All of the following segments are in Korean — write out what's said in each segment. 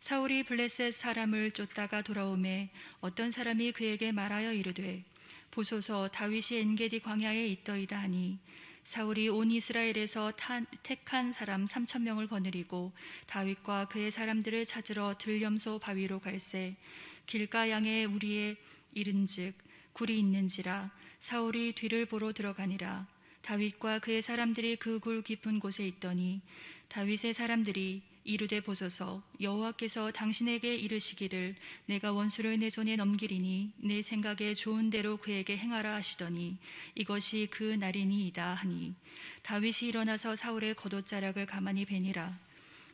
사울이 블레셋 사람을 쫓다가 돌아오매 어떤 사람이 그에게 말하여 이르되 보소서 다윗이 엔게디 광야에 있더이다 하니 사울이 온 이스라엘에서 택한 사람 3,000명을 거느리고 다윗과 그의 사람들을 찾으러 들염소 바위로 갈새 길가 양에 우리에 이른즉 굴이 있는지라 사울이 뒤를 보러 들어가니라. 다윗과 그의 사람들이 그 굴 깊은 곳에 있더니 다윗의 사람들이 이르되 보소서 여호와께서 당신에게 이르시기를 내가 원수를 내 손에 넘기리니 내 생각에 좋은 대로 그에게 행하라 하시더니 이것이 그 날이니이다 하니 다윗이 일어나서 사울의 겉옷자락을 가만히 베니라.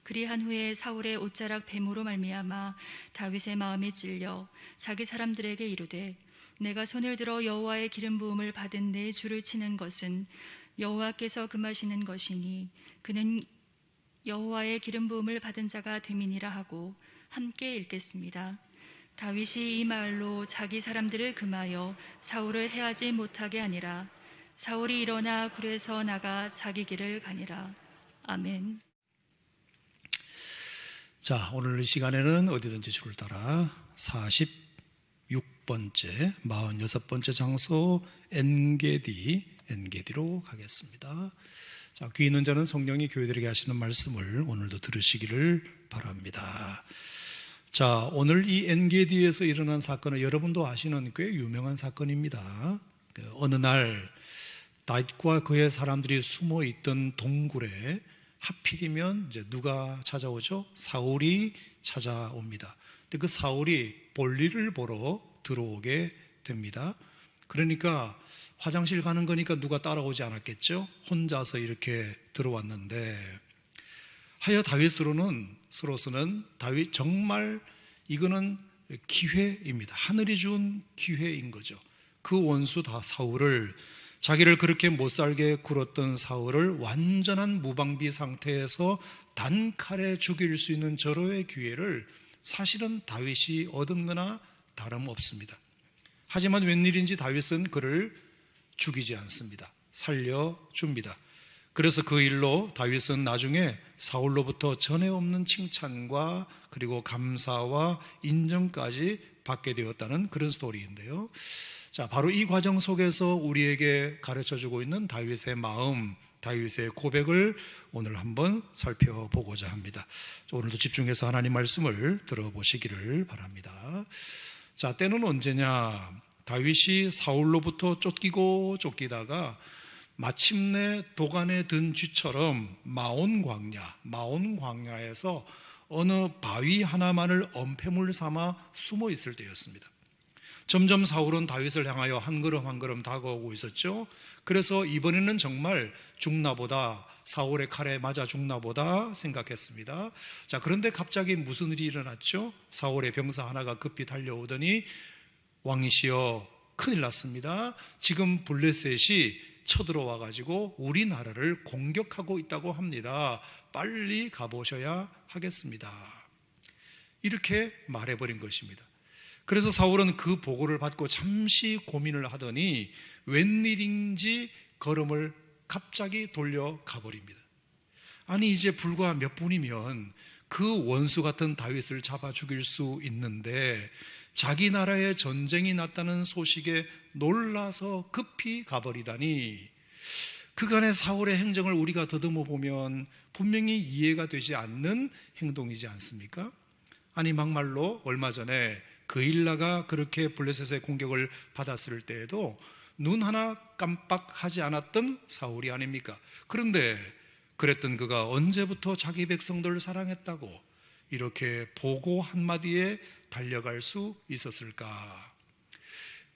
그리한 후에 사울의 옷자락 뱀으로 말미암아 다윗의 마음에 찔려 자기 사람들에게 이르되 내가 손을 들어 여호와의 기름 부음을 받은 내 주를 치는 것은 여호와께서 금하시는 것이니 그는 여호와의 기름 부음을 받은 자가 됨이니라 하고 함께 읽겠습니다. 다윗이 이 말로 자기 사람들을 금하여 사울을 해하지 못하게 하니라. 사울이 일어나 굴에서 나가 자기 길을 가니라. 아멘. 자, 오늘 이 시간에는 어디든지 주를 따라 46번째, 46번째 장소 엔게디로 가겠습니다. 자, 귀 있는 자는 성령이 교회들에게 하시는 말씀을 오늘도 들으시기를 바랍니다. 자, 오늘 이 엔게디에서 일어난 사건은 여러분도 아시는 꽤 유명한 사건입니다. 어느 날 다윗과 그의 사람들이 숨어 있던 동굴에 하필이면 이제 누가 찾아오죠? 사울이 찾아옵니다. 근데 그 사울이 볼일을 보러 들어오게 됩니다. 그러니까 화장실 가는 거니까 누가 따라오지 않았겠죠? 혼자서 이렇게 들어왔는데 하여 다윗으로서는 다윗 정말 이거는 기회입니다. 하늘이 준 기회인 거죠. 그 원수 다 사울을 자기를 그렇게 못살게 굴었던 사울을 완전한 무방비 상태에서 단칼에 죽일 수 있는 절호의 기회를 사실은 다윗이 얻은 거나 다름없습니다. 하지만 웬일인지 다윗은 그를 죽이지 않습니다. 살려줍니다. 그래서 그 일로 다윗은 나중에 사울로부터 전에 없는 칭찬과 그리고 감사와 인정까지 받게 되었다는 그런 스토리인데요. 자, 바로 이 과정 속에서 우리에게 가르쳐주고 있는 다윗의 마음, 다윗의 고백을 오늘 한번 살펴보고자 합니다. 오늘도 집중해서 하나님 말씀을 들어보시기를 바랍니다. 자, 때는 언제냐? 다윗이 사울로부터 쫓기다가 마침내 도간에 든 쥐처럼 마온 광야에서 어느 바위 하나만을 엄폐물 삼아 숨어 있을 때였습니다. 점점 사울은 다윗을 향하여 한 걸음 한 걸음 다가오고 있었죠. 그래서 이번에는 정말 죽나보다, 사울의 칼에 맞아 죽나보다 생각했습니다. 자, 그런데 갑자기 무슨 일이 일어났죠? 사울의 병사 하나가 급히 달려오더니 왕이시여, 큰일 났습니다. 지금 블레셋이 쳐들어와 가지고 우리나라를 공격하고 있다고 합니다. 빨리 가보셔야 하겠습니다. 이렇게 말해버린 것입니다. 그래서 사울은 그 보고를 받고 잠시 고민을 하더니 웬일인지 걸음을 갑자기 돌려가 버립니다. 아니, 이제 불과 몇 분이면 그 원수 같은 다윗을 잡아 죽일 수 있는데 자기 나라에 전쟁이 났다는 소식에 놀라서 급히 가버리다니, 그간의 사울의 행정을 우리가 더듬어 보면 분명히 이해가 되지 않는 행동이지 않습니까? 아니, 막말로 얼마 전에 그일라가 그렇게 블레셋의 공격을 받았을 때에도 눈 하나 깜빡하지 않았던 사울이 아닙니까? 그런데 그랬던 그가 언제부터 자기 백성들을 사랑했다고 이렇게 보고 한마디에 달려갈 수 있었을까?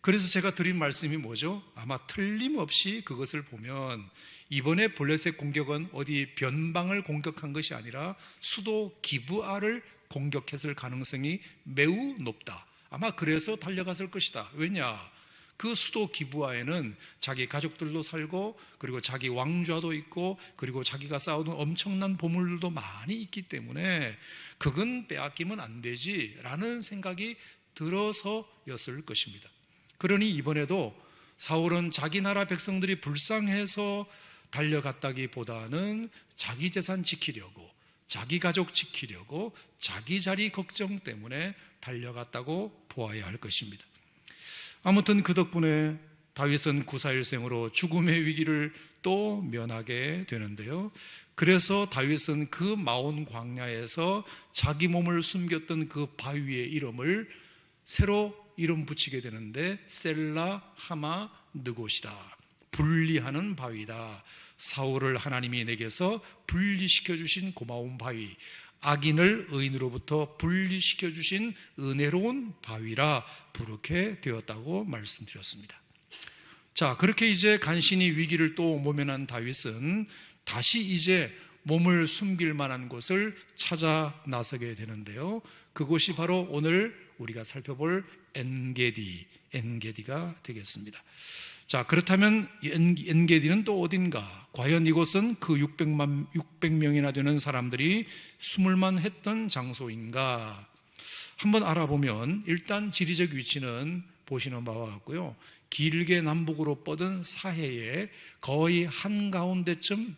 그래서 제가 드린 말씀이 뭐죠? 아마 틀림없이 그것을 보면 이번에 블레셋 공격은 어디 변방을 공격한 것이 아니라 수도 기브아를 공격했을 가능성이 매우 높다. 아마 그래서 달려갔을 것이다. 왜냐? 그 수도 기브아에는 자기 가족들도 살고 그리고 자기 왕좌도 있고 그리고 자기가 쌓아둔 엄청난 보물들도 많이 있기 때문에 그건 빼앗기면 안 되지 라는 생각이 들어서였을 것입니다. 그러니 이번에도 사울은 자기 나라 백성들이 불쌍해서 달려갔다기보다는 자기 재산 지키려고, 자기 가족 지키려고 자기 자리 걱정 때문에 달려갔다고 보아야 할 것입니다. 아무튼 그 덕분에 다윗은 구사일생으로 죽음의 위기를 또 면하게 되는데요. 그래서 다윗은 그 마온 광야에서 자기 몸을 숨겼던 그 바위의 이름을 새로 이름 붙이게 되는데 셀라 하마 느곳이다. 분리하는 바위다. 사울을 하나님이 내게서 분리시켜 주신 고마운 바위, 악인을 의인으로부터 분리시켜 주신 은혜로운 바위라 부르게 되었다고 말씀드렸습니다. 자, 그렇게 이제 간신히 위기를 또 모면한 다윗은 다시 이제 몸을 숨길 만한 곳을 찾아 나서게 되는데요. 그곳이 바로 오늘 우리가 살펴볼 엔게디가 되겠습니다. 자, 그렇다면 엔게디는 또 어딘가? 과연 이곳은 그 600명이나 되는 사람들이 숨을만 했던 장소인가? 한번 알아보면 일단 지리적 위치는 보시는 바와 같고요. 길게 남북으로 뻗은 사해의 거의 한가운데쯤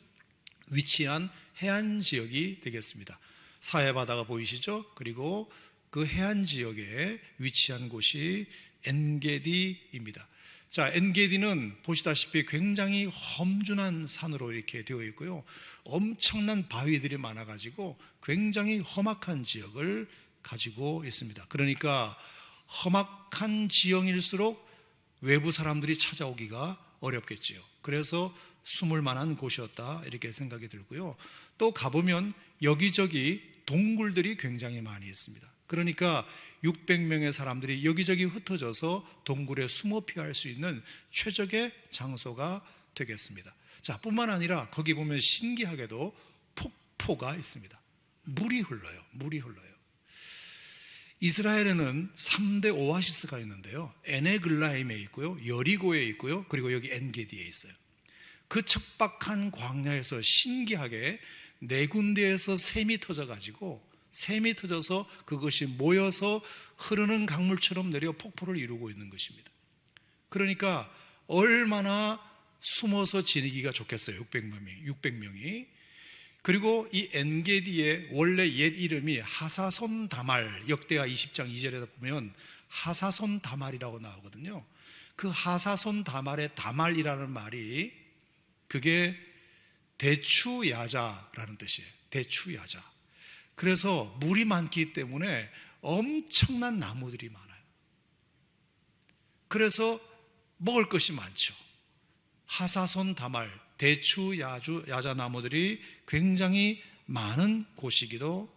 위치한 해안 지역이 되겠습니다. 사해 바다가 보이시죠? 그리고 그 해안 지역에 위치한 곳이 엔게디입니다. 자, 엔게디는 보시다시피 굉장히 험준한 산으로 이렇게 되어 있고요. 엄청난 바위들이 많아가지고 굉장히 험악한 지역을 가지고 있습니다. 그러니까 험악한 지형일수록 외부 사람들이 찾아오기가 어렵겠지요. 그래서 숨을 만한 곳이었다 이렇게 생각이 들고요. 또 가보면 여기저기 동굴들이 굉장히 많이 있습니다. 그러니까 600명의 사람들이 여기저기 흩어져서 동굴에 숨어 피할 수 있는 최적의 장소가 되겠습니다. 자, 뿐만 아니라 거기 보면 신기하게도 폭포가 있습니다. 물이 흘러요. 이스라엘에는 3대 오아시스가 있는데요. 에네글라임에 있고요, 여리고에 있고요, 그리고 여기 엔게디에 있어요. 그 척박한 광야에서 신기하게 4군데에서 샘이 터져서 그것이 모여서 흐르는 강물처럼 내려 폭포를 이루고 있는 것입니다. 그러니까 얼마나 숨어서 지내기가 좋겠어요. 600명이. 그리고 이 엔게디의 원래 옛 이름이 하사손 다말, 역대하 20장 2절에 보면 하사손 다말이라고 나오거든요. 그 하사손 다말의 다말이라는 말이 그게 대추야자라는 뜻이에요. 대추야자. 그래서 물이 많기 때문에 엄청난 나무들이 많아요. 그래서 먹을 것이 많죠. 하사손 다말, 대추 야자 나무들이 굉장히 많은 곳이기도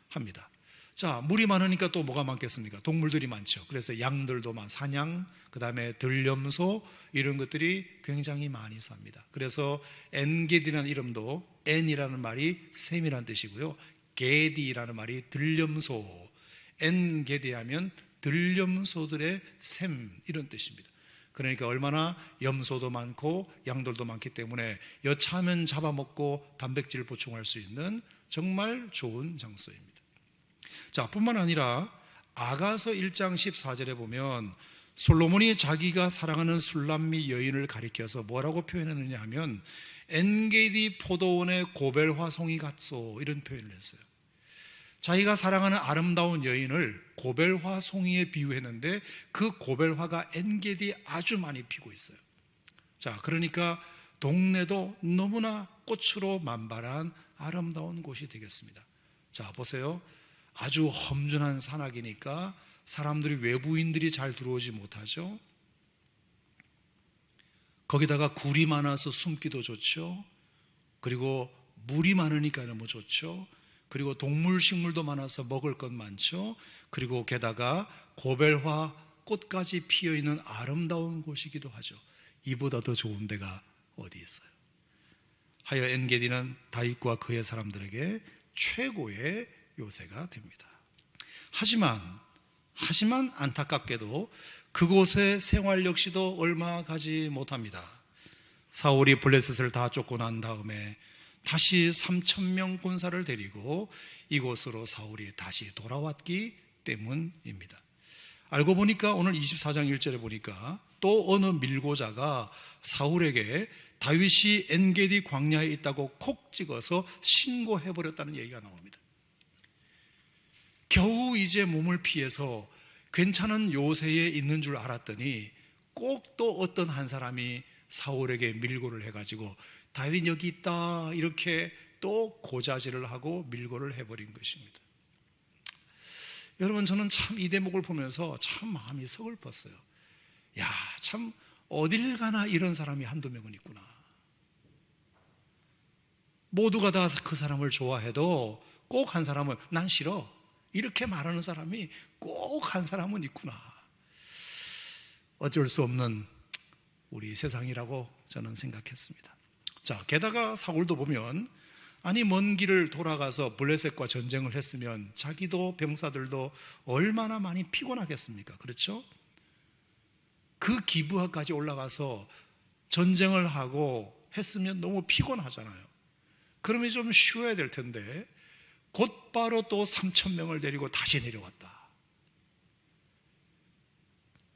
합니다. 자, 물이 많으니까 또 뭐가 많겠습니까? 동물들이 많죠. 그래서 양들도 사냥, 그 다음에 들염소 이런 것들이 굉장히 많이 삽니다. 그래서 엔게디라는 이름도 엔이라는 말이 샘이라는 뜻이고요, 게디라는 말이 들염소, 엔게디 하면 들염소들의 샘 이런 뜻입니다. 그러니까 얼마나 염소도 많고 양들도 많기 때문에 여차하면 잡아먹고 단백질을 보충할 수 있는 정말 좋은 장소입니다. 자, 뿐만 아니라 아가서 1장 14절에 보면 솔로몬이 자기가 사랑하는 술람미 여인을 가리켜서 뭐라고 표현했느냐 하면 엔게디 포도원의 고벨화송이 같소 이런 표현을 했어요. 자기가 사랑하는 아름다운 여인을 고벨화송이에 비유했는데 그 고벨화가 엔게디에 아주 많이 피고 있어요. 자, 그러니까 동네도 너무나 꽃으로 만발한 아름다운 곳이 되겠습니다. 자, 보세요. 아주 험준한 산악이니까 사람들이, 외부인들이 잘 들어오지 못하죠. 거기다가 굴이 많아서 숨기도 좋죠. 그리고 물이 많으니까 너무 좋죠. 그리고 동물 식물도 많아서 먹을 것 많죠. 그리고 게다가 고벨화 꽃까지 피어있는 아름다운 곳이기도 하죠. 이보다 더 좋은 데가 어디 있어요? 하여 엔게디는 다윗과 그의 사람들에게 최고의 요새가 됩니다. 하지만 안타깝게도 그곳의 생활 역시도 얼마 가지 못합니다. 사울이 블레셋을 다 쫓고 난 다음에 다시 3,000명 군사를 데리고 이곳으로 사울이 다시 돌아왔기 때문입니다. 알고 보니까 오늘 24장 1절에 보니까 또 어느 밀고자가 사울에게 다윗이 엔게디 광야에 있다고 콕 찍어서 신고해버렸다는 얘기가 나옵니다. 겨우 이제 몸을 피해서 괜찮은 요새에 있는 줄 알았더니 꼭 또 어떤 한 사람이 사울에게 밀고를 해가지고 다윗 여기 있다 이렇게 또 고자질을 하고 밀고를 해버린 것입니다. 여러분, 저는 참 이 대목을 보면서 참 마음이 서글펐어요. 야, 참 어딜 가나 이런 사람이 한두 명은 있구나. 모두가 다 그 사람을 좋아해도 꼭 한 사람은 난 싫어 이렇게 말하는 사람이 꼭 한 사람은 있구나. 어쩔 수 없는 우리 세상이라고 저는 생각했습니다. 자, 게다가 사울도 보면 아니 먼 길을 돌아가서 블레셋과 전쟁을 했으면 자기도 병사들도 얼마나 많이 피곤하겠습니까? 그렇죠? 그 기브아까지 올라가서 전쟁을 하고 했으면 너무 피곤하잖아요. 그러면 좀 쉬어야 될 텐데 곧바로 또 3,000명을 데리고 다시 내려왔다.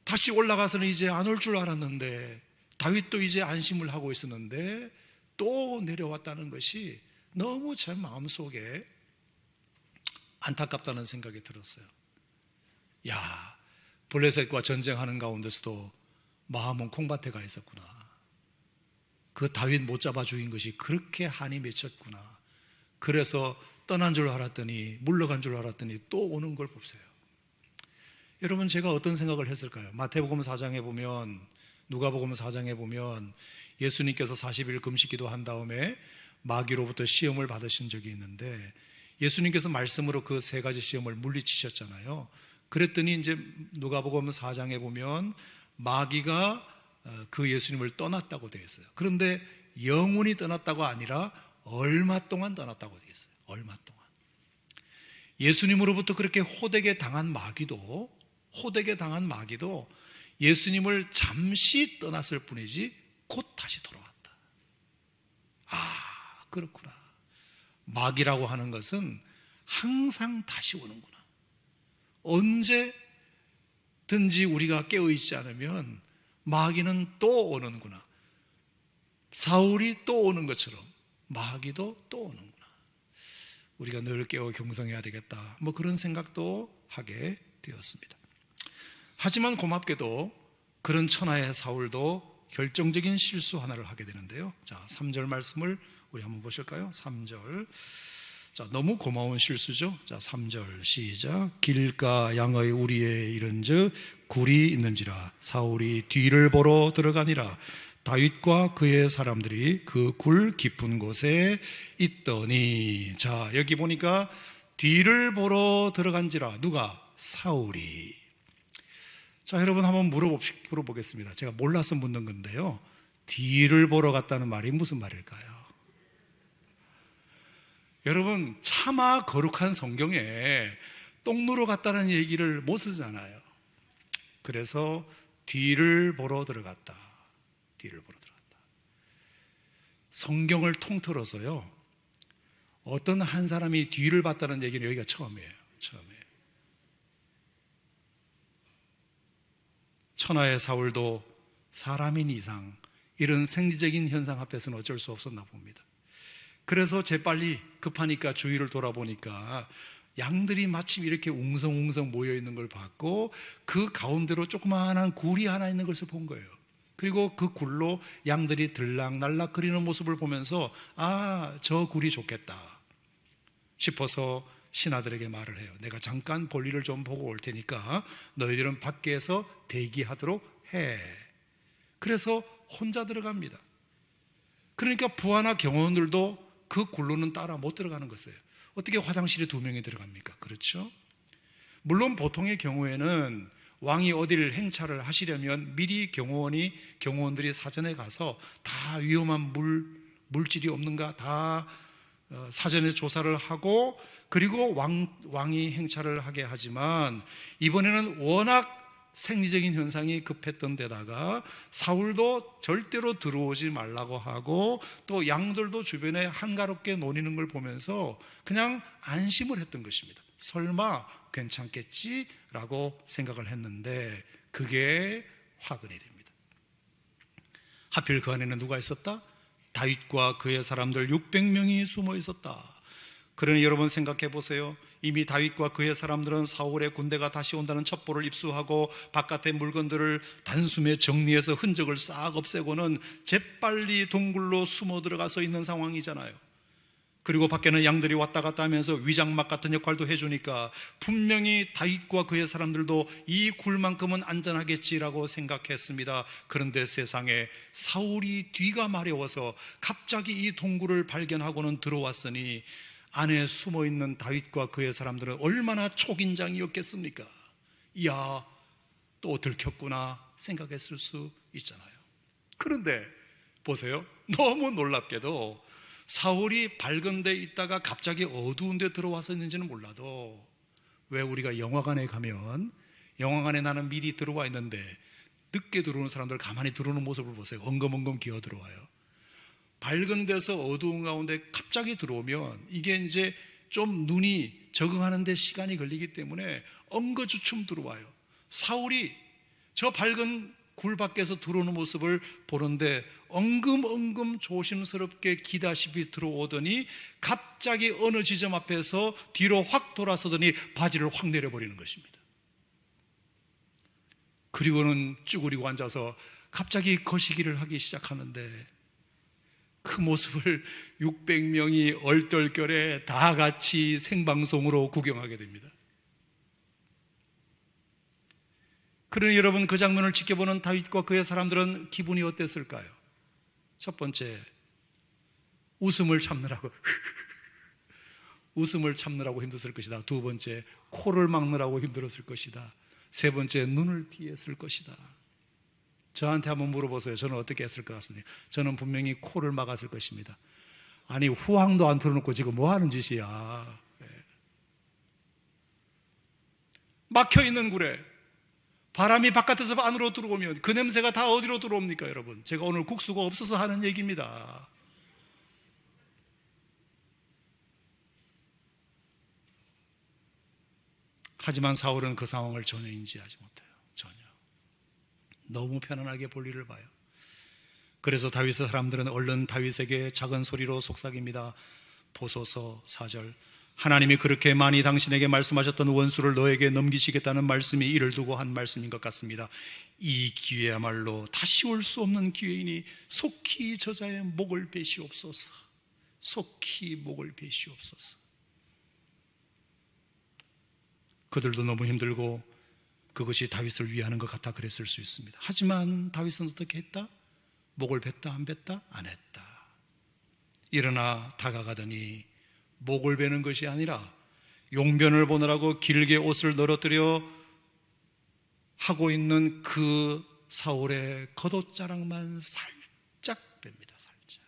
다시 올라가서는 이제 안 올 줄 알았는데 다윗도 이제 안심을 하고 있었는데 또 내려왔다는 것이 너무 제 마음속에 안타깝다는 생각이 들었어요. 야, 블레셋과 전쟁하는 가운데서도 마음은 콩밭에 가 있었구나. 그 다윗 못 잡아 죽인 것이 그렇게 한이 맺혔구나. 그래서 떠난 줄 알았더니, 물러간 줄 알았더니 또 오는 걸 보세요. 여러분, 제가 어떤 생각을 했을까요? 마태복음 4장에 보면, 누가복음 4장에 보면 예수님께서 40일 금식 기도한 다음에 마귀로부터 시험을 받으신 적이 있는데 예수님께서 말씀으로 그 세 가지 시험을 물리치셨잖아요. 그랬더니 이제 누가복음 4장에 보면 마귀가 그 예수님을 떠났다고 되어 있어요. 그런데 영원히 떠났다고 아니라 얼마 동안 떠났다고 되어 있어요. 얼마 동안. 예수님으로부터 그렇게 호되게 당한 마귀도 예수님을 잠시 떠났을 뿐이지 곧 다시 돌아왔다. 아, 그렇구나. 마귀라고 하는 것은 항상 다시 오는구나. 언제든지 우리가 깨어있지 않으면 마귀는 또 오는구나. 사울이 또 오는 것처럼 마귀도 또 오는구나. 우리가 늘 깨어 경성해야 되겠다. 뭐 그런 생각도 하게 되었습니다. 하지만 고맙게도 그런 천하의 사울도 결정적인 실수 하나를 하게 되는데요. 자, 3절 말씀을 우리 한번 보실까요? 3절. 자, 너무 고마운 실수죠. 자, 3절 시작. 길가 양의 우리에 이른즉 굴이 있는지라 사울이 뒤를 보러 들어가니라 다윗과 그의 사람들이 그 굴 깊은 곳에 있더니. 자, 여기 보니까 뒤를 보러 들어간지라. 누가? 사울이. 자, 여러분 한번 물어보겠습니다. 제가 몰라서 묻는 건데요. 뒤를 보러 갔다는 말이 무슨 말일까요? 여러분, 차마 거룩한 성경에 똥 누러 갔다는 얘기를 못 쓰잖아요. 그래서 뒤를 보러 들어갔다. 뒤를 보러 들어갔다. 성경을 통틀어서요, 어떤 한 사람이 뒤를 봤다는 얘기는 여기가 처음이에요. 처음이에요. 천하의 사울도 사람인 이상 이런 생리적인 현상 앞에서는 어쩔 수 없었나 봅니다. 그래서 재빨리 급하니까 주위를 돌아보니까 양들이 마침 이렇게 웅성웅성 모여있는 걸 봤고 그 가운데로 조그마한 굴이 하나 있는 것을 본 거예요. 그리고 그 굴로 양들이 들락날락 거리는 모습을 보면서 아, 저 굴이 좋겠다 싶어서 신하들에게 말을 해요. 내가 잠깐 볼일을 좀 보고 올 테니까 너희들은 밖에서 대기하도록 해. 그래서 혼자 들어갑니다. 그러니까 부하나 경호원들도 그 굴로는 따라 못 들어가는 것이에요. 어떻게 화장실에 2명이 들어갑니까? 그렇죠? 물론 보통의 경우에는 왕이 어디를 행차를 하시려면 미리 경호원들이 사전에 가서 다 위험한 물질이 없는가 다 사전에 조사를 하고 그리고 왕이 행차를 하게 하지만 이번에는 워낙 생리적인 현상이 급했던 데다가 사울도 절대로 들어오지 말라고 하고 또 양들도 주변에 한가롭게 노니는 걸 보면서 그냥 안심을 했던 것입니다. 설마 괜찮겠지라고 생각을 했는데 그게 화근이 됩니다. 하필 그 안에는 누가 있었다? 다윗과 그의 사람들 600명이 숨어 있었다. 그러니 여러분 생각해 보세요. 이미 다윗과 그의 사람들은 사울의 군대가 다시 온다는 첩보를 입수하고 바깥의 물건들을 단숨에 정리해서 흔적을 싹 없애고는 재빨리 동굴로 숨어 들어가서 있는 상황이잖아요. 그리고 밖에는 양들이 왔다 갔다 하면서 위장막 같은 역할도 해주니까 분명히 다윗과 그의 사람들도 이 굴만큼은 안전하겠지라고 생각했습니다. 그런데 세상에 사울이 뒤가 마려워서 갑자기 이 동굴을 발견하고는 들어왔으니 안에 숨어있는 다윗과 그의 사람들은 얼마나 초긴장이었겠습니까? 이야, 또 들켰구나 생각했을 수 있잖아요. 그런데 보세요, 너무 놀랍게도 사울이 밝은 데 있다가 갑자기 어두운 데 들어와서 있는지는 몰라도, 왜 우리가 영화관에 가면 영화관에 나는 미리 들어와 있는데 늦게 들어오는 사람들 가만히 들어오는 모습을 보세요. 엉금엉금 기어 들어와요. 밝은 데서 어두운 가운데 갑자기 들어오면 이게 이제 좀 눈이 적응하는 데 시간이 걸리기 때문에 엉거주춤 들어와요. 사울이 저 밝은 굴 밖에서 들어오는 모습을 보는데 엉금엉금 조심스럽게 기다시피 들어오더니 갑자기 어느 지점 앞에서 뒤로 확 돌아서더니 바지를 확 내려버리는 것입니다. 그리고는 쭈그리고 앉아서 갑자기 거시기를 하기 시작하는데 그 모습을 600명이 얼떨결에 다 같이 생방송으로 구경하게 됩니다. 그러니 여러분, 그 장면을 지켜보는 다윗과 그의 사람들은 기분이 어땠을까요? 첫 번째, 웃음을 참느라고 웃음을 참느라고 힘들었을 것이다. 두 번째, 코를 막느라고 힘들었을 것이다. 세 번째, 눈을 피했을 것이다. 저한테 한번 물어보세요. 저는 어떻게 했을 것 같습니까? 저는 분명히 코를 막았을 것입니다. 아니, 후황도 안 틀어놓고 지금 뭐 하는 짓이야. 막혀있는 굴에 바람이 바깥에서 안으로 들어오면 그 냄새가 다 어디로 들어옵니까, 여러분? 제가 오늘 국수가 없어서 하는 얘기입니다. 하지만 사울은 그 상황을 전혀 인지하지 못해요. 전혀. 너무 편안하게 볼일을 봐요. 그래서 다윗의 사람들은 얼른 다윗에게 작은 소리로 속삭입니다. 보소서 4절. 하나님이 그렇게 많이 당신에게 말씀하셨던 원수를 너에게 넘기시겠다는 말씀이 이를 두고 한 말씀인 것 같습니다. 이 기회야말로 다시 올 수 없는 기회이니 속히 저자의 목을 베시옵소서. 속히 목을 베시옵소서. 그들도 너무 힘들고 그것이 다윗을 위하는 것 같아 그랬을 수 있습니다. 하지만 다윗은 어떻게 했다? 목을 뱉다 안 뱉다? 안 했다. 일어나 다가가더니 목을 베는 것이 아니라 용변을 보느라고 길게 옷을 늘어뜨려 하고 있는 그 사울의 겉옷자락만 살짝 뺍니다. 살짝.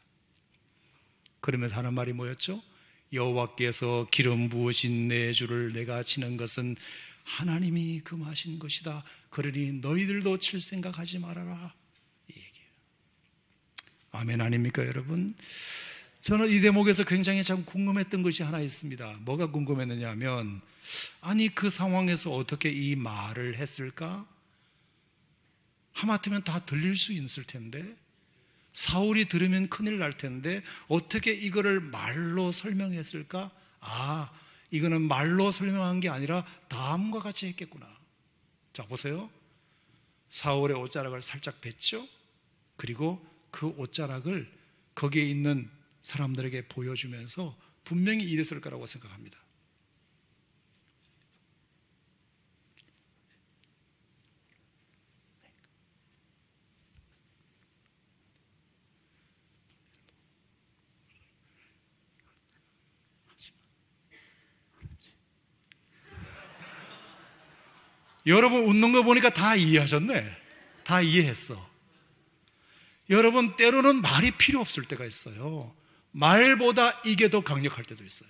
그러면서 하는 말이 뭐였죠? 여호와께서 기름 부으신 내 주를 내가 치는 것은 하나님이 금하신 것이다. 그러니 너희들도 칠 생각하지 말아라. 이 얘기예요. 아멘 아닙니까, 여러분? 저는 이 대목에서 굉장히 참 궁금했던 것이 하나 있습니다. 뭐가 궁금했느냐 하면, 아니 그 상황에서 어떻게 이 말을 했을까? 하마터면 다 들릴 수 있을 텐데, 사울이 들으면 큰일 날 텐데 어떻게 이거를 말로 설명했을까? 아, 이거는 말로 설명한 게 아니라 다음과 같이 했겠구나. 자, 보세요. 사울의 옷자락을 살짝 뱉죠. 그리고 그 옷자락을 거기에 있는 사람들에게 보여주면서 분명히 이랬을 거라고 생각합니다. 여러분 웃는 거 보니까 다 이해하셨네. 다 이해했어. 여러분, 때로는 말이 필요 없을 때가 있어요. 말보다 이게 더 강력할 때도 있어요.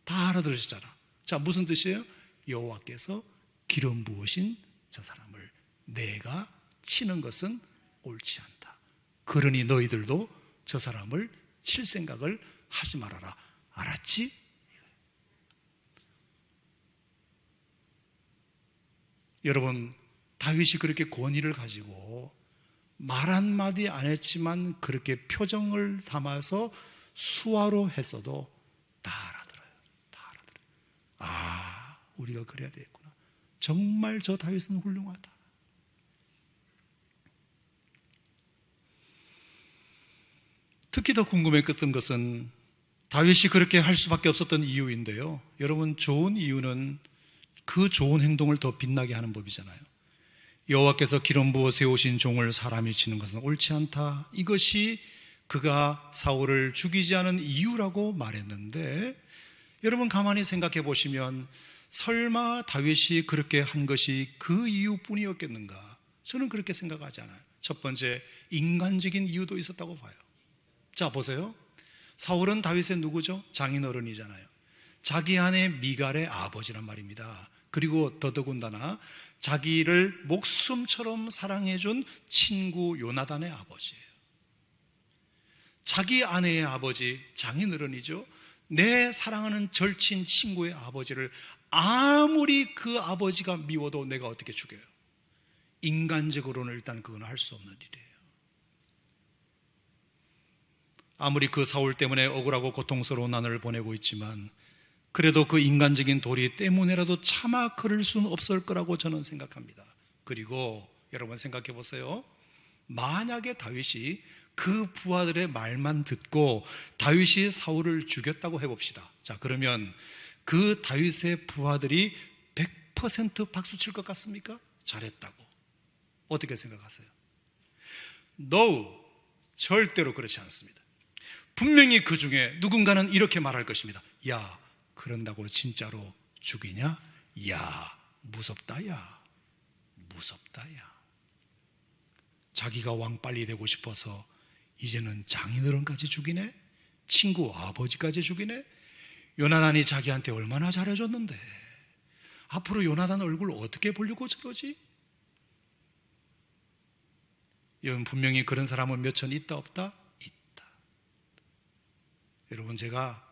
다 알아들으셨잖아. 자, 무슨 뜻이에요? 여호와께서 기름 부으신 저 사람을 내가 치는 것은 옳지 않다. 그러니 너희들도 저 사람을 칠 생각을 하지 말아라. 알았지? 여러분, 다윗이 그렇게 권위를 가지고 말 한마디 안 했지만 그렇게 표정을 담아서 수화로 했어도 다 알아들어요. 다 알아들어요. 아, 우리가 그래야 되겠구나. 정말 저 다윗은 훌륭하다. 특히 더 궁금했던 것은 다윗이 그렇게 할 수밖에 없었던 이유인데요. 여러분, 좋은 이유는 그 좋은 행동을 더 빛나게 하는 법이잖아요. 여호와께서 기름 부어 세우신 종을 사람이 치는 것은 옳지 않다. 이것이 그가 사울을 죽이지 않은 이유라고 말했는데, 여러분 가만히 생각해 보시면 설마 다윗이 그렇게 한 것이 그 이유뿐이었겠는가? 저는 그렇게 생각하지 않아요. 첫 번째, 인간적인 이유도 있었다고 봐요. 자, 보세요. 사울은 다윗의 누구죠? 장인어른이잖아요. 자기 아내 미갈의 아버지란 말입니다. 그리고 더더군다나 자기를 목숨처럼 사랑해준 친구 요나단의 아버지예요. 자기 아내의 아버지, 장인어른이죠. 내 사랑하는 절친 친구의 아버지를 아무리 그 아버지가 미워도 내가 어떻게 죽여요? 인간적으로는 일단 그건 할 수 없는 일이에요. 아무리 그 사울 때문에 억울하고 고통스러운 나날을 보내고 있지만 그래도 그 인간적인 도리 때문에라도 차마 그럴 수는 없을 거라고 저는 생각합니다. 그리고 여러분 생각해 보세요. 만약에 다윗이 그 부하들의 말만 듣고 다윗이 사울을 죽였다고 해봅시다. 자, 그러면 그 다윗의 부하들이 100% 박수 칠 것 같습니까? 잘했다고. 어떻게 생각하세요? No, 절대로 그렇지 않습니다. 분명히 그 중에 누군가는 이렇게 말할 것입니다. 야, 그런다고 진짜로 죽이냐? 야, 무섭다 야. 무섭다 야. 자기가 왕 빨리 되고 싶어서 이제는 장인어른까지 죽이네? 친구 아버지까지 죽이네? 요나단이 자기한테 얼마나 잘해줬는데 앞으로 요나단 얼굴 어떻게 보려고 저러지? 여러분, 분명히 그런 사람은 몇천 있다 없다? 있다. 여러분, 제가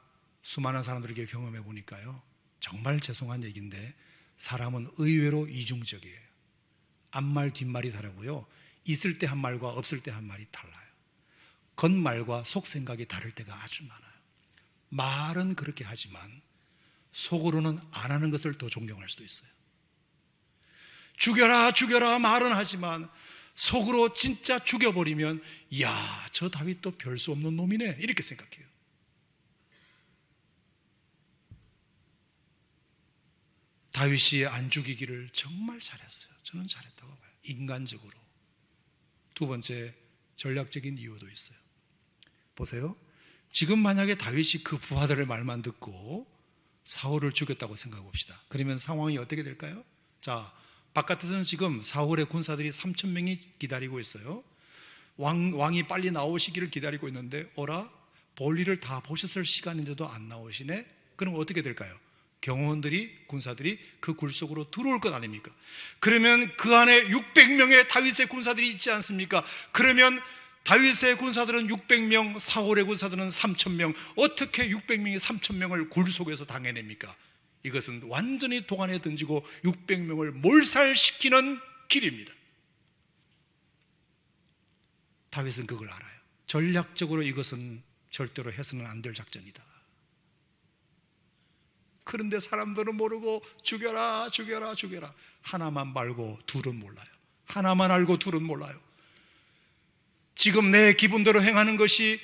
수많은 사람들에게 경험해 보니까요, 정말 죄송한 얘기인데 사람은 의외로 이중적이에요. 앞말 뒷말이 다르고요, 있을 때 한 말과 없을 때 한 말이 달라요. 겉말과 속생각이 다를 때가 아주 많아요. 말은 그렇게 하지만 속으로는 안 하는 것을 더 존경할 수도 있어요. 죽여라 죽여라 말은 하지만 속으로 진짜 죽여버리면 이야, 저 다윗도 별 수 없는 놈이네, 이렇게 생각해요. 다윗이 안 죽이기를 정말 잘했어요. 저는 잘했다고 봐요. 인간적으로. 두 번째, 전략적인 이유도 있어요. 보세요. 지금 만약에 다윗이 그 부하들의 말만 듣고 사울을 죽였다고 생각해 봅시다. 그러면 상황이 어떻게 될까요? 자, 바깥에서는 지금 사울의 군사들이 3,000명이 기다리고 있어요. 왕이 빨리 나오시기를 기다리고 있는데 어라? 볼일을 다 보셨을 시간인데도 안 나오시네? 그럼 어떻게 될까요? 경호원들이, 군사들이 그 굴 속으로 들어올 것 아닙니까? 그러면 그 안에 600명의 다윗의 군사들이 있지 않습니까? 그러면 다윗의 군사들은 600명, 사울의 군사들은 3,000명. 어떻게 600명이 3,000명을 굴 속에서 당해냅니까? 이것은 완전히 도간에 던지고 600명을 몰살시키는 길입니다. 다윗은 그걸 알아요. 전략적으로 이것은 절대로 해서는 안 될 작전이다. 그런데 사람들은 모르고 죽여라 죽여라 죽여라. 하나만 말고 둘은 몰라요. 하나만 알고 둘은 몰라요. 지금 내 기분대로 행하는 것이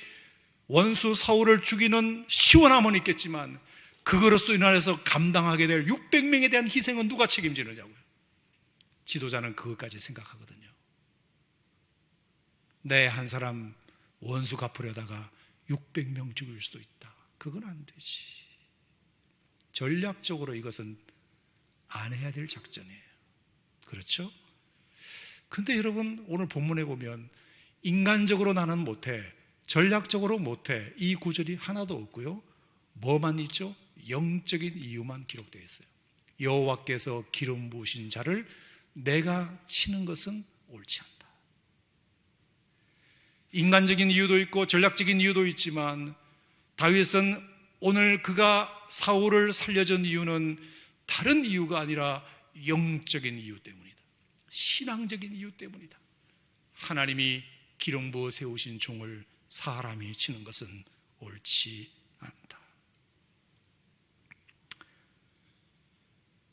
원수 사울을 죽이는 시원함은 있겠지만 그것으로 인해서 감당하게 될 600명에 대한 희생은 누가 책임지느냐고요. 지도자는 그것까지 생각하거든요. 내 한 사람 원수 갚으려다가 600명 죽일 수도 있다. 그건 안 되지. 전략적으로 이것은 안 해야 될 작전이에요. 그렇죠? 근데 여러분, 오늘 본문에 보면 인간적으로 나는 못해, 전략적으로 못해, 이 구절이 하나도 없고요. 뭐만 있죠? 영적인 이유만 기록되어 있어요. 여호와께서 기름 부으신 자를 내가 치는 것은 옳지 않다. 인간적인 이유도 있고 전략적인 이유도 있지만 다윗은 오늘 그가 사울을 살려준 이유는 다른 이유가 아니라 영적인 이유 때문이다. 신앙적인 이유 때문이다. 하나님이 기름 부어 세우신 종을 사람이 치는 것은 옳지 않다.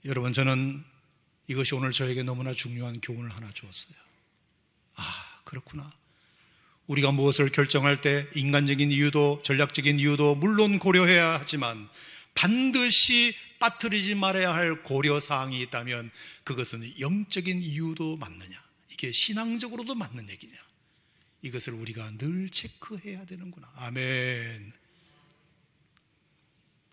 여러분, 저는 이것이 오늘 저에게 너무나 중요한 교훈을 하나 주었어요. 그렇구나. 우리가 무엇을 결정할 때 인간적인 이유도 전략적인 이유도 물론 고려해야 하지만 반드시 빠뜨리지 말아야 할 고려사항이 있다면 그것은 영적인 이유도 맞느냐, 이게 신앙적으로도 맞는 얘기냐, 이것을 우리가 늘 체크해야 되는구나. 아멘.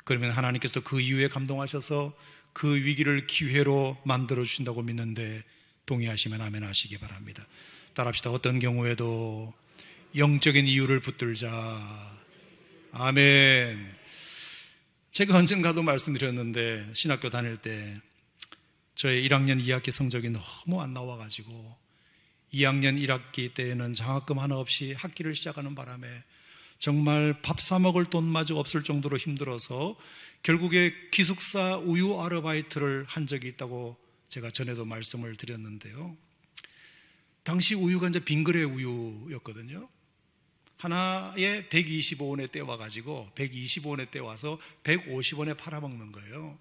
그러면 하나님께서 그 이유에 감동하셔서 그 위기를 기회로 만들어 주신다고 믿는데 동의하시면 아멘 하시기 바랍니다. 따라합시다. 어떤 경우에도 영적인 이유를 붙들자. 아멘. 제가 언젠가도 말씀드렸는데 신학교 다닐 때 저의 1학년 2학기 성적이 너무 안 나와가지고 2학년 1학기 때에는 장학금 하나 없이 학기를 시작하는 바람에 정말 밥 사 먹을 돈마저 없을 정도로 힘들어서 결국에 기숙사 우유 아르바이트를 한 적이 있다고 제가 전에도 말씀을 드렸는데요. 당시 우유가 이제 빙그레 우유였거든요. 하나에 125원에 떼와가지고 125원에 떼와서 150원에 팔아먹는 거예요.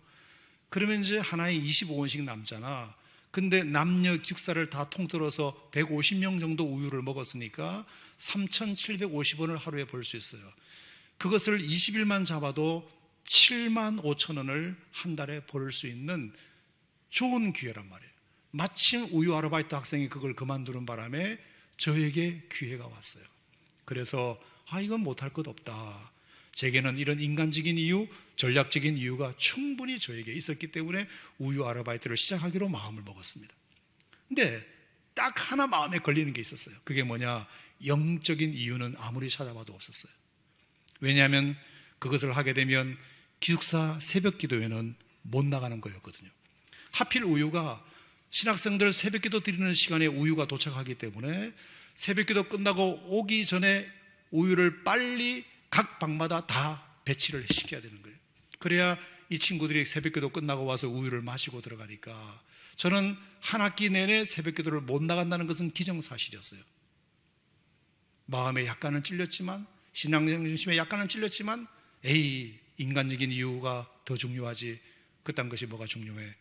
그러면 이제 하나에 25원씩 남잖아. 근데 남녀 기숙사를 다 통틀어서 150명 정도 우유를 먹었으니까 3,750원을 하루에 벌 수 있어요. 그것을 20일만 잡아도 7만 5천 원을 한 달에 벌 수 있는 좋은 기회란 말이에요. 마침 우유 아르바이트 학생이 그걸 그만두는 바람에 저에게 기회가 왔어요. 그래서 이건 못할 것 없다. 제게는 이런 인간적인 이유, 전략적인 이유가 충분히 저에게 있었기 때문에 우유 아르바이트를 시작하기로 마음을 먹었습니다. 근데 딱 하나 마음에 걸리는 게 있었어요. 그게 뭐냐? 영적인 이유는 아무리 찾아봐도 없었어요. 왜냐하면 그것을 하게 되면 기숙사 새벽 기도회는 못 나가는 거였거든요. 하필 우유가 신학생들 새벽 기도 드리는 시간에 우유가 도착하기 때문에 새벽 기도 끝나고 오기 전에 우유를 빨리 각 방마다 다 배치를 시켜야 되는 거예요. 그래야 이 친구들이 새벽 기도 끝나고 와서 우유를 마시고 들어가니까 저는 한 학기 내내 새벽 기도를 못 나간다는 것은 기정사실이었어요. 마음에 약간은 찔렸지만, 신앙적 중심에 약간은 찔렸지만, 인간적인 이유가 더 중요하지 그딴 것이 뭐가 중요해,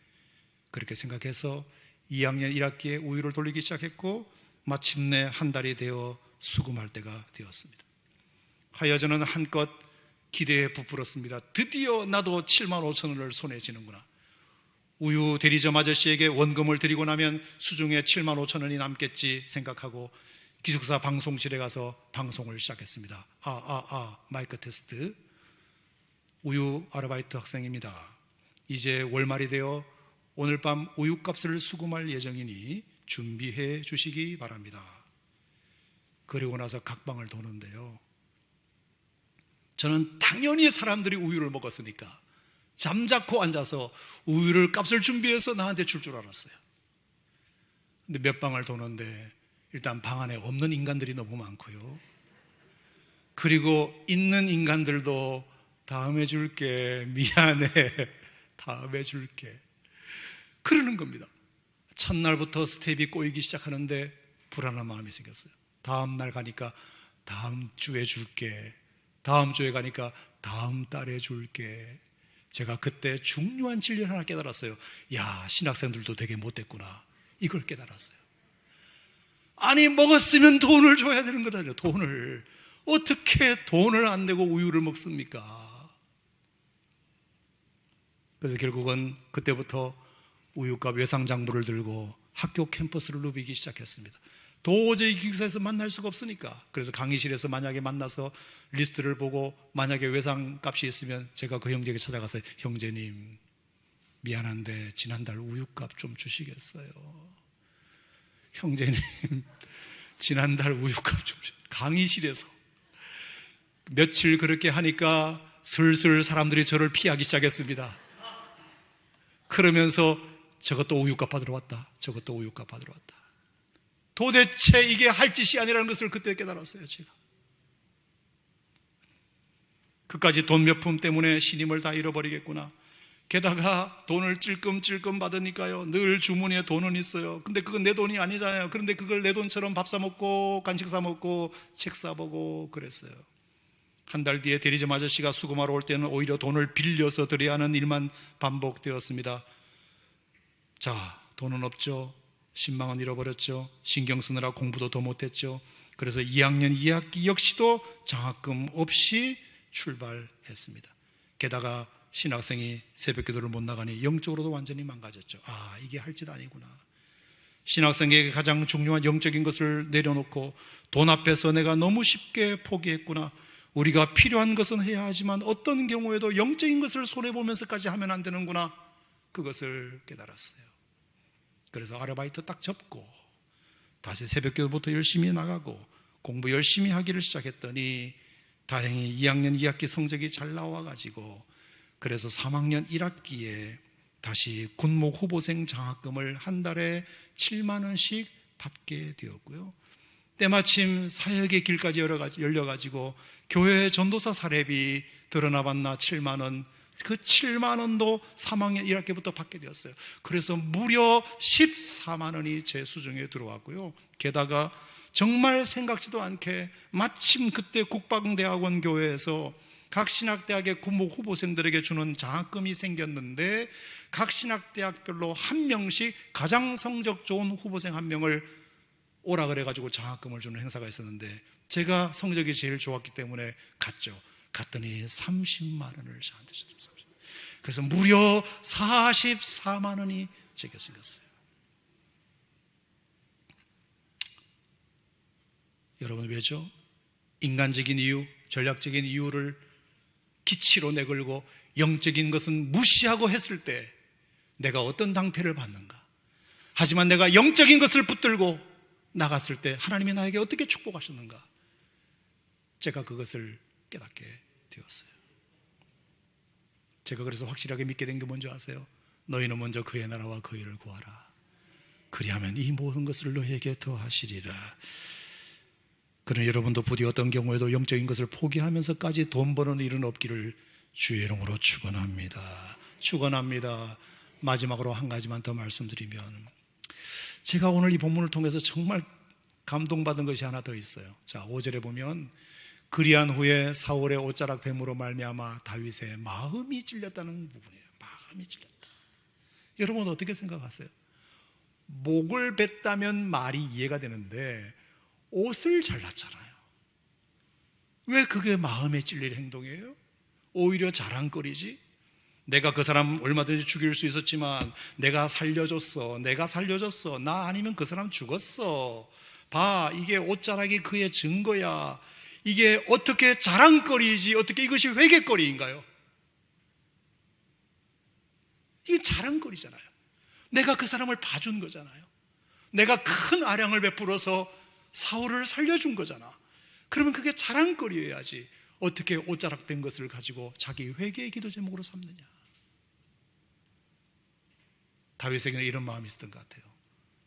그렇게 생각해서 2학년 1학기에 우유를 돌리기 시작했고 마침내 한 달이 되어 수금할 때가 되었습니다. 하여 저는 한껏 기대에 부풀었습니다. 드디어 나도 7만 5천 원을 손에 쥐는구나. 우유 대리점 아저씨에게 원금을 드리고 나면 수중에 7만 5천 원이 남겠지 생각하고 기숙사 방송실에 가서 방송을 시작했습니다. 마이크 테스트. 우유 아르바이트 학생입니다. 이제 월말이 되어 오늘 밤 우유값을 수금할 예정이니 준비해 주시기 바랍니다. 그리고 나서 각 방을 도는데요, 저는 당연히 사람들이 우유를 먹었으니까 잠자코 앉아서 우유를 값을 준비해서 나한테 줄 알았어요. 근데 몇 방을 도는데 일단 방 안에 없는 인간들이 너무 많고요, 그리고 있는 인간들도 다음에 줄게, 미안해, 다음에 줄게, 그러는 겁니다. 첫날부터 스텝이 꼬이기 시작하는데 불안한 마음이 생겼어요. 다음 날 가니까 다음 주에 줄게, 다음 주에 가니까 다음 달에 줄게. 제가 그때 중요한 진리를 하나 깨달았어요. 신학생들도 되게 못됐구나, 이걸 깨달았어요. 아니, 먹었으면 돈을 줘야 되는 거다요. 돈을. 어떻게 돈을 안 내고 우유를 먹습니까? 그래서 결국은 그때부터 우유값 외상장부를 들고 학교 캠퍼스를 누비기 시작했습니다. 도저히 기숙사에서 만날 수가 없으니까. 그래서 강의실에서 만약에 만나서 리스트를 보고 만약에 외상값이 있으면 제가 그 형제에게 찾아가서, 형제님 미안한데 지난달 우유값 좀 주시겠어요? 형제님 지난달 우유값 좀 주세요. 강의실에서 며칠 그렇게 하니까 슬슬 사람들이 저를 피하기 시작했습니다. 그러면서 저것도 우유값 받으러 왔다. 저것도 우유값 받으러 왔다. 도대체 이게 할 짓이 아니라는 것을 그때 깨달았어요. 제가 그까지 돈 몇 푼 때문에 신임을 다 잃어버리겠구나. 게다가 돈을 찔끔찔끔 받으니까요, 늘 주머니에 돈은 있어요. 근데 그건 내 돈이 아니잖아요. 그런데 그걸 내 돈처럼 밥 사 먹고 간식 사 먹고 책 사 보고 그랬어요. 한 달 뒤에 대리점 아저씨가 수금하러 올 때는 오히려 돈을 빌려서 드려야 하는 일만 반복되었습니다. 자, 돈은 없죠. 10만 원 잃어버렸죠. 신경 쓰느라 공부도 더 못했죠. 그래서 2학년 2학기 역시도 장학금 없이 출발했습니다. 게다가 신학생이 새벽기도를 못 나가니 영적으로도 완전히 망가졌죠. 아, 이게 할 짓 아니구나. 신학생에게 가장 중요한 영적인 것을 내려놓고 돈 앞에서 내가 너무 쉽게 포기했구나. 우리가 필요한 것은 해야 하지만 어떤 경우에도 영적인 것을 손해보면서까지 하면 안 되는구나. 그것을 깨달았어요. 그래서 아르바이트 딱 접고 다시 새벽기도부터 열심히 나가고 공부 열심히 하기를 시작했더니 다행히 2학년 2학기 성적이 잘 나와가지고 그래서 3학년 1학기에 다시 군목 후보생 장학금을 한 달에 7만 원씩 받게 되었고요. 때마침 사역의 길까지 열려가지고 교회 전도사 사례비 드러나봤나 7만 원, 그 7만 원도 3학년 1학기부터 받게 되었어요. 그래서 무려 14만 원이 제 수중에 들어왔고요. 게다가 정말 생각지도 않게 마침 그때 국방대학원 교회에서 각 신학대학의 군목 후보생들에게 주는 장학금이 생겼는데 각 신학대학별로 한 명씩 가장 성적 좋은 후보생 한 명을 오라 그래가지고 장학금을 주는 행사가 있었는데 제가 성적이 제일 좋았기 때문에 갔죠. 갔더니 30만 원을 저한테 줬어요. 그래서 무려 44만 원이 제게 생겼어요. 여러분 왜죠? 인간적인 이유, 전략적인 이유를 기치로 내걸고 영적인 것은 무시하고 했을 때 내가 어떤 당패를 받는가. 하지만 내가 영적인 것을 붙들고 나갔을 때 하나님이 나에게 어떻게 축복하셨는가. 제가 그것을 깨닫게 되었어요. 제가 그래서 확실하게 믿게 된 게 뭔지 아세요? 너희는 먼저 그의 나라와 그의 일을 구하라. 그리하면 이 모든 것을 너희에게 더하시리라. 그러나 여러분도 부디 어떤 경우에도 영적인 것을 포기하면서까지 돈 버는 일은 없기를 주의 이름으로 축원합니다. 축원합니다. 마지막으로 한 가지만 더 말씀드리면 제가 오늘 이 본문을 통해서 정말 감동받은 것이 하나 더 있어요. 자, 5절에 보면 그리한 후에 사울의 옷자락 뱀으로 말미암아 다윗의 마음이 찔렸다는 부분이에요. 마음이 찔렸다. 여러분 어떻게 생각하세요? 목을 뱉다면 말이 이해가 되는데 옷을 잘랐잖아요. 왜 그게 마음에 찔릴 행동이에요? 오히려 자랑거리지. 내가 그 사람 얼마든지 죽일 수 있었지만 내가 살려줬어. 나 아니면 그 사람 죽었어. 봐, 이게 옷자락이 그의 증거야. 이게 어떻게 자랑거리지 어떻게 이것이 회개거리인가요? 이게 자랑거리잖아요. 내가 그 사람을 봐준 거잖아요. 내가 큰 아량을 베풀어서 사울을 살려준 거잖아. 그러면 그게 자랑거리여야지 어떻게 옷자락 뺀 것을 가지고 자기 회개의 기도 제목으로 삼느냐. 다윗에게는 이런 마음이 있었던 것 같아요.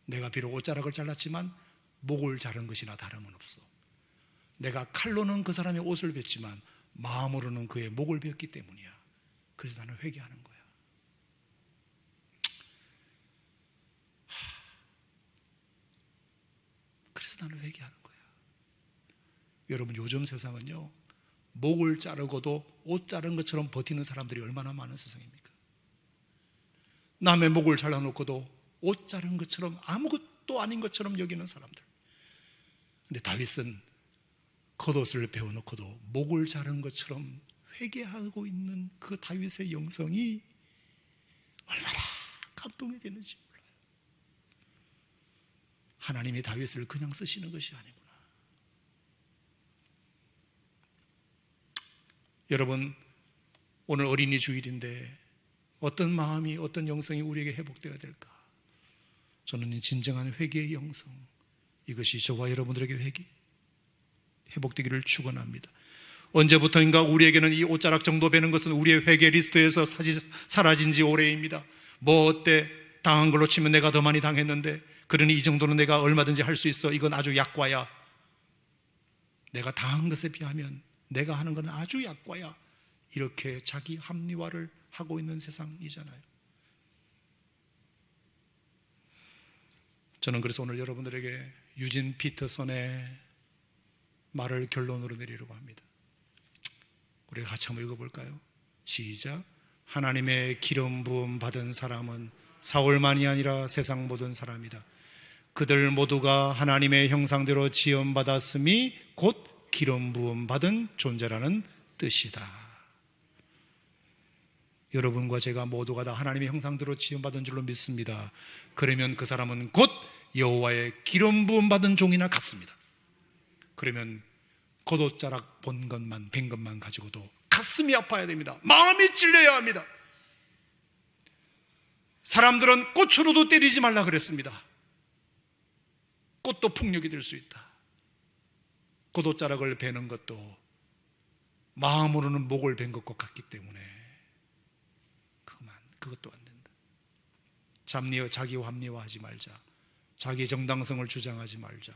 내가 비록 옷자락을 잘랐지만 목을 자른 것이나 다름은 없어. 내가 칼로는 그 사람의 옷을 뱉지만 마음으로는 그의 목을 뱉기 때문이야. 그래서 나는 회개하는 거야. 그래서 나는 회개하는 거야. 여러분 요즘 세상은요, 목을 자르고도 옷 자른 것처럼 버티는 사람들이 얼마나 많은 세상입니까? 남의 목을 잘라놓고도 옷 자른 것처럼 아무것도 아닌 것처럼 여기는 사람들. 근데 다윗은 겉옷을 베어놓고도 목을 자른 것처럼 회개하고 있는 그 다윗의 영성이 얼마나 감동이 되는지 몰라요. 하나님이 다윗을 그냥 쓰시는 것이 아니구나. 여러분 오늘 어린이 주일인데 어떤 마음이 어떤 영성이 우리에게 회복되어야 될까? 저는 이 진정한 회개의 영성, 이것이 저와 여러분들에게 회복되기를 축원합니다. 언제부터인가 우리에게는 이 옷자락 정도 베는 것은 우리의 회개 리스트에서 사라진 지 오래입니다. 뭐 어때? 당한 걸로 치면 내가 더 많이 당했는데, 그러니 이 정도는 내가 얼마든지 할 수 있어. 이건 아주 약과야. 내가 당한 것에 비하면 내가 하는 건 아주 약과야. 이렇게 자기 합리화를 하고 있는 세상이잖아요. 저는 그래서 오늘 여러분들에게 유진 피터선의 말을 결론으로 내리려고 합니다. 우리가 같이 한번 읽어볼까요? 시작. 하나님의 기름 부음 받은 사람은 사울만이 아니라 세상 모든 사람이다. 그들 모두가 하나님의 형상대로 지음받았음이 곧 기름 부음 받은 존재라는 뜻이다. 여러분과 제가 모두가 다 하나님의 형상대로 지음받은 줄로 믿습니다. 그러면 그 사람은 곧 여호와의 기름 부음 받은 종이나 같습니다. 그러면 겉옷자락 본 것만, 뵌 것만 가지고도 가슴이 아파야 됩니다. 마음이 찔려야 합니다. 사람들은 꽃으로도 때리지 말라 그랬습니다. 꽃도 폭력이 될 수 있다. 겉옷자락을 베는 것도 마음으로는 목을 벤 것과 같기 때문에 그것도 안 된다. 자기 합리화하지 말자. 자기 정당성을 주장하지 말자.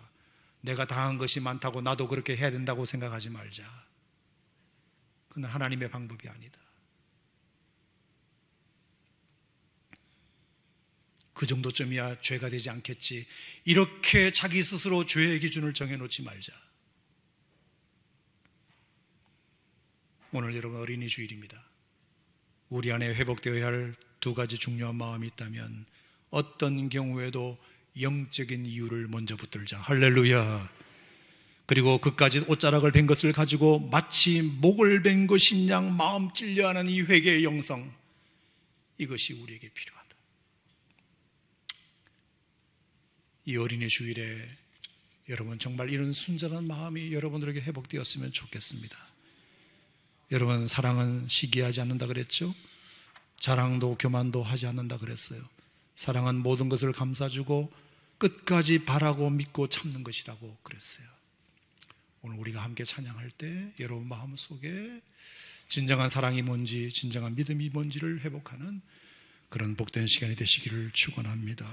내가 당한 것이 많다고 나도 그렇게 해야 된다고 생각하지 말자. 그건 하나님의 방법이 아니다. 그 정도쯤이야 죄가 되지 않겠지. 이렇게 자기 스스로 죄의 기준을 정해놓지 말자. 오늘 여러분 어린이 주일입니다. 우리 안에 회복되어야 할 두 가지 중요한 마음이 있다면 어떤 경우에도 영적인 이유를 먼저 붙들자. 할렐루야. 그리고 그까지 옷자락을 벤 것을 가지고 마치 목을 벤 것인 양 마음 찔려하는 이 회개의 영성, 이것이 우리에게 필요하다. 이 어린이 주일에 여러분 정말 이런 순전한 마음이 여러분들에게 회복되었으면 좋겠습니다. 여러분, 사랑은 시기하지 않는다 그랬죠? 자랑도 교만도 하지 않는다 그랬어요. 사랑은 모든 것을 감싸주고 끝까지 바라고 믿고 참는 것이라고 그랬어요. 오늘 우리가 함께 찬양할 때 여러분 마음속에 진정한 사랑이 뭔지, 진정한 믿음이 뭔지를 회복하는 그런 복된 시간이 되시기를 축원합니다.